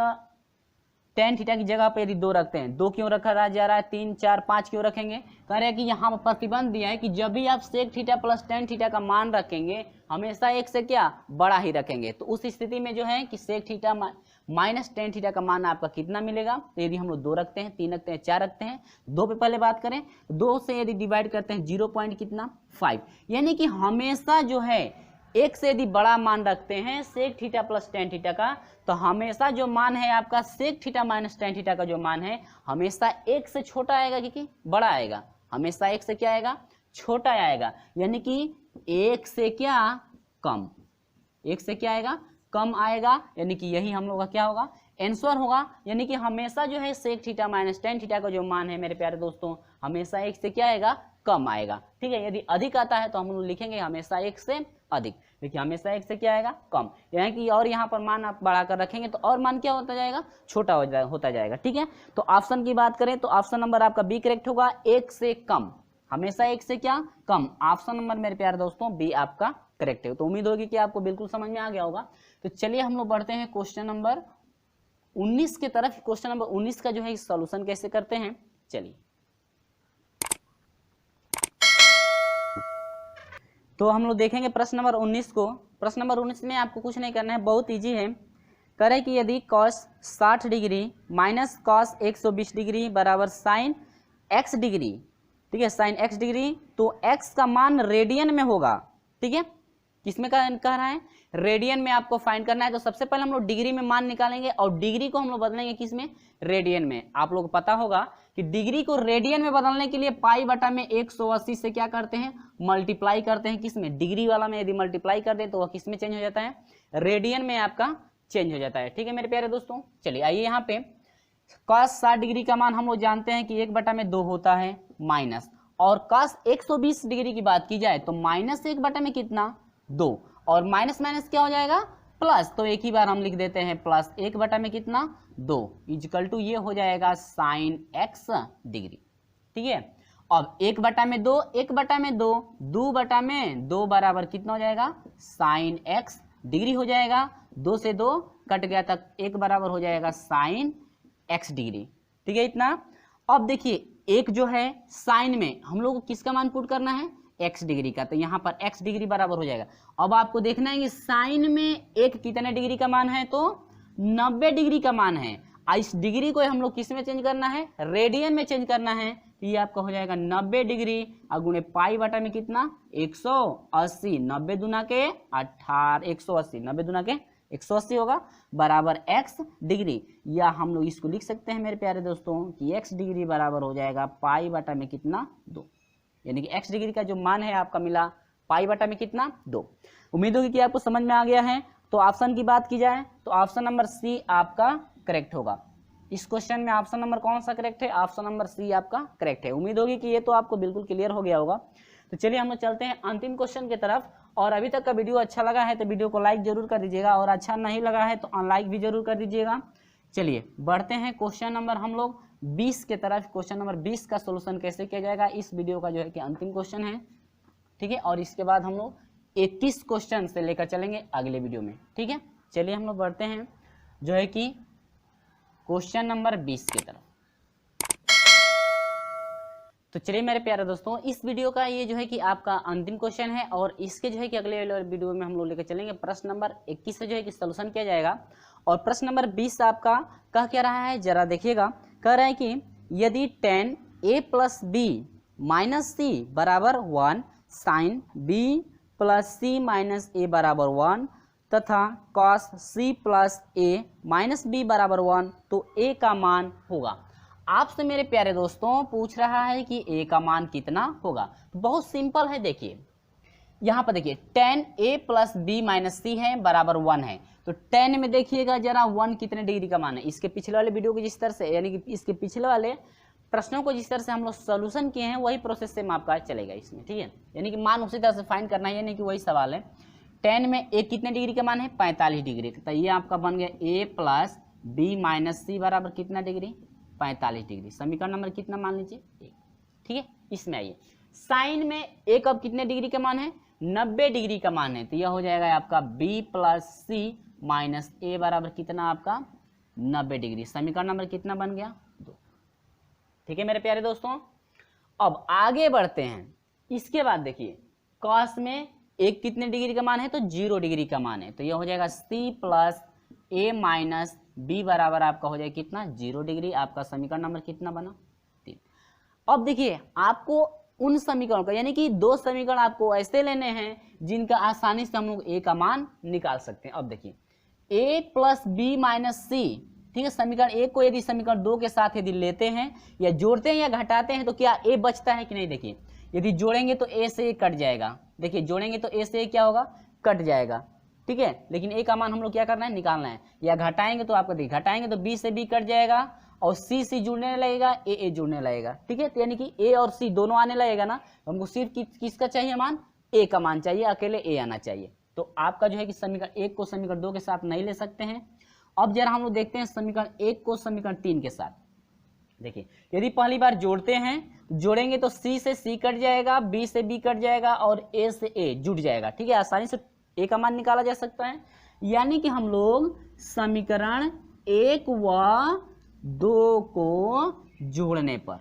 tan theta की जगह पे यदि 2 रखते हैं, 2 क्यों रखा जा रहा है, 3 4 5 क्यों रखेंगे, कह रहे हैं कि यहाँ पर प्रतिबंध दिया है कि जब भी आप sec theta plus tan theta का मान रखेंगे हमेशा एक से क्या, बड़ा ही रखेंगे। तो उस स्थिति में जो है कि sec theta minus tan theta का मान आपका कितना मिलेगा, तो यदि हम लोग 2 रखते हैं, 3 रखते हैं, 4 रखते हैं, 2 पे पहले बात करें, 2 से यदि डिवाइड करते हैं 0 कितना 5, यानी कि हमेशा जो है एक से यदि बड़ा मान रखते हैं sec theta plus tan theta का तो हमेशा जो मान है आपका sec theta minus tan theta का जो मान है हमेशा एक से छोटा आएगा कि बड़ा आएगा, हमेशा एक से क्या आएगा, छोटा आएगा, यानी कि एक से क्या कम, एक से क्या आएगा, कम आएगा, यानी कि यही हम लोग का क्या होगा, आंसर होगा। यानी कि हमेशा जो है sec theta minus tan theta का जो मान है मेरे प्यारे दोस्तों हमेशा एक से क्या आएगा, कम आएगा। ठीक है, यदि अधिक आता है तो हम लोग लिखेंगे हमेशा एक से अधिक, देखिए हमेशा एक से क्या आएगा, कम, यानी कि और यहाँ पर मान आप बढ़ाकर रखेंगे तो और मान क्या होता जाएगा, छोटा होता जाएगा। ठीक है, तो ऑप्शन की बात करें तो ऑप्शन नंबर आपका बी करेक्ट होगा, एक से कम, हमेशा एक से क्या, कम। ऑप्शन नंबर मेरे प्यारे दोस्तों बी आपका करेक्ट है। तो उम्मीद होगी कि आपको बिल्कुल समझ में आ गया होगा। तो चलिए हम लोग बढ़ते हैं क्वेश्चन नंबर 19 की तरफ। क्वेश्चन नंबर 19 का जो है सॉल्यूशन कैसे करते हैं, चलिए। तो हम लोग देखेंगे प्रश्न नंबर 19 को। प्रश्न नंबर 19 में आपको कुछ नहीं करना है, बहुत इजी है। करें कि यदि cos 60 degree minus cos 120 degree बराबर साइन x डिग्री, ठीक है, साइन x डिग्री, तो x का मान रेडियन में होगा। ठीक है, किसमें कह रहा है, रेडियन में आपको फाइंड करना है। तो सबसे पहले हम लोग डिग्री में मान निकालेंगे और डिग्री को हम लोग बदलेंगे किसमें, रेडियन में। आप लोग को पता होगा कि डिग्री को रेडियन में बदलने के लिए पाई बटा में 180 से क्या करते हैं, मल्टीप्लाई करते हैं, किसमें, डिग्री वाला में यदि मल्टीप्लाई कर दे तो वह किसमें चेंज हो जाता है, रेडियन में आपका चेंज हो जाता है। ठीक है मेरे प्यारे दोस्तों, चलिए आइए यहाँ पे cos 60 डिग्री का मान हम लोग जानते हैं कि 1 बटा में 2 होता है माइनस, और cos 120 डिग्री की बात की जाए तो माइनस 1 बटा में कितना, 2, और माइनस माइनस क्या हो जाएगा, प्लस, तो एक ही बार हम लिख देते हैं प्लस 1 बटा में कितना, 2 इजिकल टू ये हो जाएगा साइन x डिग्री। ठीक है, अब 1 बटा में 2, 1 बटा में 2, 2 बटा में 2 बराबर कितना हो जाएगा, साइन x डिग्री हो जाएगा, 2 से 2 कट गया तक 1 बराबर हो जाएगा साइन x डिग्री। ठीक है, इतना। अब देखिए एक जो है साइन में हम लोग को किसका मान पुट करना है, x डिग्री का, तो यहाँ पर x डिग्री बराबर हो जाएगा। अब आपको देखना है कि साइन में एक कितने डिग्री का मान है, तो 90 डिग्री का मान है। इस डिग्री को हम लोग किस में चेंज करना है, रेडियन में चेंज करना है। ये आपका हो जाएगा 90 डिग्री और गुणे पाई बटा में कितना, 180, 90 दूना के 18, 180, 90 दूना के 180 होगा बराबर x डिग्री, या हम लोग इसको लिख सकते हैं मेरे प्यारे दोस्तों कि x डिग्री बराबर हो जाएगा पाई बटा में कितना 2, यानी कि x डिग्री का जो मान है आपका मिला पाई बटा में कितना 2। उम्मीद होगी कि आपको समझ में आ गया है। तो ऑप्शन की बात की जाए तो ऑप्शन नंबर सी आपका करेक्ट होगा। इस क्वेश्चन में ऑप्शन नंबर कौन सा करेक्ट है? ऑप्शन नंबर सी आपका करेक्ट है। उम्मीद होगी कि ये तो आपको बिल्कुल क्लियर हो गया होगा। तो चलिए हम लोग चलते हैं अंतिम क्वेश्चन की तरफ। और अभी तक का वीडियो अच्छा लगा है तो वीडियो को लाइक जरूर कर दीजिएगा, और अच्छा नहीं लगा है तो अनलाइक भी जरूर कर दीजिएगा। चलिए बढ़ते हैं क्वेश्चन नंबर हम लोग 20 के तरफ। क्वेश्चन नंबर 20 का सोल्यूशन कैसे किया जाएगा, इस वीडियो का जो है कि अंतिम क्वेश्चन है, ठीक है। और इसके बाद हम लोग 21 क्वेश्चन से लेकर चलेंगे अगले वीडियो में, ठीक है। चलिए हम लोग बढ़ते हैं जो है कि क्वेश्चन नंबर 20 की तरफ। तो चलिए मेरे प्यारे दोस्तों, इस वीडियो का ये जो है कि आपका अंतिम क्वेश्चन है, और इसके जो है कि अगले वीडियो में हम लोग लेकर चलेंगे प्रश्न नंबर 21 से जो है कि सॉल्यूशन किया जाएगा। और प्रश्न नंबर 20 आपका कह क्या रहा है, जरा देखिएगा। कह रहा है कि यदि tan a plus B minus C बराबर 1, sine b plus C minus A बराबर 1 तथा cos c plus a minus B बराबर 1, तो a का मान होगा। आपसे मेरे प्यारे दोस्तों पूछ रहा है कि a का मान कितना होगा। तो बहुत सिंपल है, देखिए यहाँ पर देखिए tan a plus B minus C है बराबर 1 है। तो tan में देखिएगा जरा 1 कितने डिग्री का मान है। इसके पिछले वाले वीडियो को जिस तरह से, यानी कि इसके पिछले वाले प्रश्नों को जिस तरह से हम लोग सोल्यूशन किए हैं वही प्रोसेस से आपका चलेगा इसमें, ठीक है। यानी कि मान उसी तरह से फाइंड करना है, यानी कि वही सवाल है। tan में a कितने डिग्री का मान है, 45 डिग्री। तो ये आपका बन गया a plus B minus C बराबर कितना डिग्री, 45 डिग्री। समीकरण नंबर कितना मान लीजिए 1, ठीक है। इसमें आइए साइन में a कब कितने डिग्री का मान है, 90 डिग्री का मान है। तो यह हो जाएगा आपका b plus C minus A बराबर कितना आपका 90 डिग्री। समीकरण नंबर कितना बन गया 2, ठीक है मेरे प्यारे दोस्तों। अब आगे बढ़ते हैं। इसके बाद देखिए cos में एक कितने डिग्री का मान है, तो 0 डिग्री का मान है। तो यह हो जाएगा c plus a minus b बराबर आपका हो जाएगा कितना 0 डिग्री। आपका समीकरण नंबर कितना बना 3। अब देखिए आपको उन समीकरणों का, यानी कि 2 समीकरण आपको ऐसे लेने हैं जिनका आसानी से हम लोग a का मान निकाल सकते हैं। अब देखिए a प्लस बी माइनस सी, ठीक है। समीकरण 1 को यदि समीकरण 2 के साथ यदि लेते हैं या जोड़ते हैं या घटाते हैं तो क्या a बचता है कि नहीं। देखिए यदि जोड़ेंगे तो a से a कट जाएगा। देखिए जोड़ेंगे तो a से a क्या होगा, कट जाएगा, ठीक है। लेकिन a का मान हम लोग क्या करना है, निकालना है। या घटाएंगे तो आपको देखिए घटाएंगे तो b से b कट जाएगा और c से जुड़ने लगेगा, a जुड़ने लगेगा, ठीक है। तो यानी कि a और c दोनों आने लगेगा ना। हमको सिर्फ किसका चाहिए मान, a का मान चाहिए, अकेले a आना चाहिए। तो आपका जो है कि समीकरण 1 को समीकरण 2 के साथ नहीं ले सकते हैं। अब जरा हम लोग देखते हैं समीकरण 1 को समीकरण 3 के साथ। देखिए यदि पहली बार जोड़ते हैं, जोड़ेंगे तो c से c कट जाएगा, b से b कट जाएगा और a से a जुड़ जाएगा, ठीक है। आसानी से a का मान निकाला जा सकता है। यानी कि हम लोग समीकरण 1 व 2 को जोड़ने पर,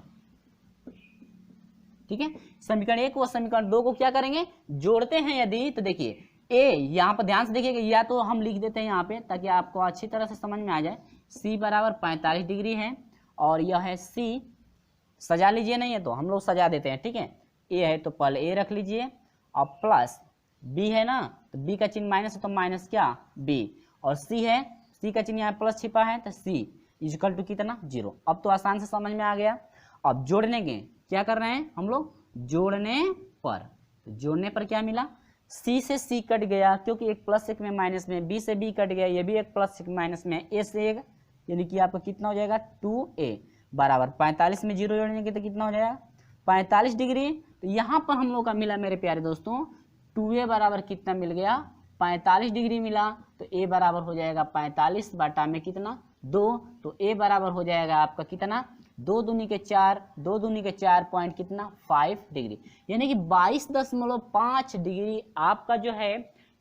ठीक है, समीकरण 1 व समीकरण 2 को क्या करेंगे, जोड़ते हैं यदि। तो देखिए a यहाँ पर ध्यान से देखिएगा, या तो हम लिख देते हैं यहाँ पे ताकि आपको अच्छी तरह से समझ में आ जाए। c बराबर 45 डिग्री है और यह है c, सजा लीजिए, नहीं है तो हम लोग सजा देते हैं, ठीक है। a है तो पहले a रख लीजिए और प्लस b है ना, तो b का चिन्ह माइनस है तो माइनस क्या b, और c है, c का चिन्ह यहाँ प्लस छिपा है तो c इक्वल टू कितना 0। अब तो आसान से समझ में आ गया। अब जोड़ने के क्या कर रहे हैं हम लोग, जोड़ने पर, तो जोड़ने पर क्या मिला, c से c कट गया क्योंकि एक प्लस एक में माइनस में, b से b कट गया, ये भी एक प्लस एक माइनस में, a से एक, यानी कि आपका कितना हो जाएगा 2a बराबर 45 में 0 जोड़ने तो कितना हो जाएगा 45 डिग्री। तो यहाँ पर हम लोग का मिला मेरे प्यारे दोस्तों 2a बराबर कितना मिल गया 45 डिग्री मिला। तो a बराबर हो जाएगा 45 बटा में कितना 2, तो a बराबर हो जाएगा आपका कितना 2 दूनी के 4, 2 दूनी के 4 पॉइंट कितना 5 डिग्री, यानी कि 22.5 डिग्री आपका जो है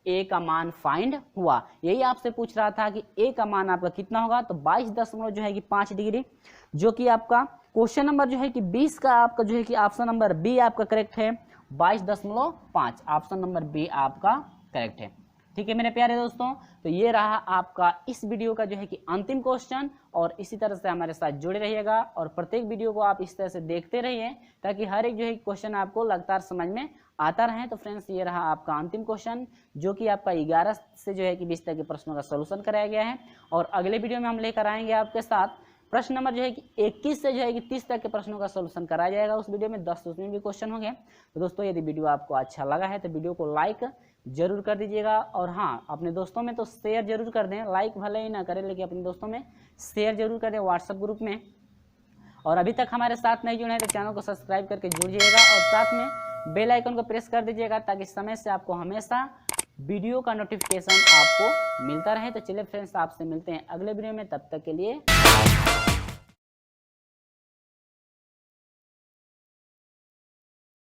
a का मान फाइंड हुआ। यही आपसे पूछ रहा था कि a का मान आपका कितना होगा, तो 22.5 डिग्री, जो कि आपका क्वेश्चन नंबर जो है कि 20 का आपका जो है कि ऑप्शन नंबर बी आपका करेक्ट है, 22.5, ऑप्शन नंबर बी आपका करेक्ट है, ठीक है मेरे प्यारे दोस्तों, तो ये रहा आपका इस वीडियो का जो है कि अंतिम क्वेश्चन, और इसी तरह से हमारे साथ जुड़े रहिएगा और प्रत्येक वीडियो को आप इस तरह से देखते रहिए ताकि हर एक जो है क्वेश्चन आपको लगातार समझ में आता रहे। तो फ्रेंड्स ये रहा आपका अंतिम क्वेश्चन, जो कि आपका 11 से जो है कि 20 तक के प्रश्नों का सोल्यूशन कराया गया है, और अगले वीडियो में हम लेकर आएंगे आपके साथ प्रश्न नंबर जो है कि 21 से जो है कि 30 तक के प्रश्नों का सोल्यूशन कराया जाएगा उस वीडियो में। 10 उसमें भी क्वेश्चन होंगे। तो दोस्तों यदि वीडियो आपको अच्छा लगा है तो वीडियो को लाइक जरूर कर दीजिएगा, और हाँ अपने दोस्तों में तो शेयर जरूर कर दें, लाइक भले ही ना करें लेकिन अपने दोस्तों में शेयर जरूर कर दें व्हाट्सएप ग्रुप में। और अभी तक हमारे साथ नहीं जुड़े हैं तो चैनल को सब्सक्राइब करके जुड़ जाइएगा और साथ में बेल आइकन को प्रेस कर दीजिएगा ताकि समय से आपको हमेशा वीडियो का नोटिफिकेशन आपको मिलता रहे। तो चलिए फ्रेंड्स आपसे मिलते हैं अगले वीडियो में, तब तक के लिए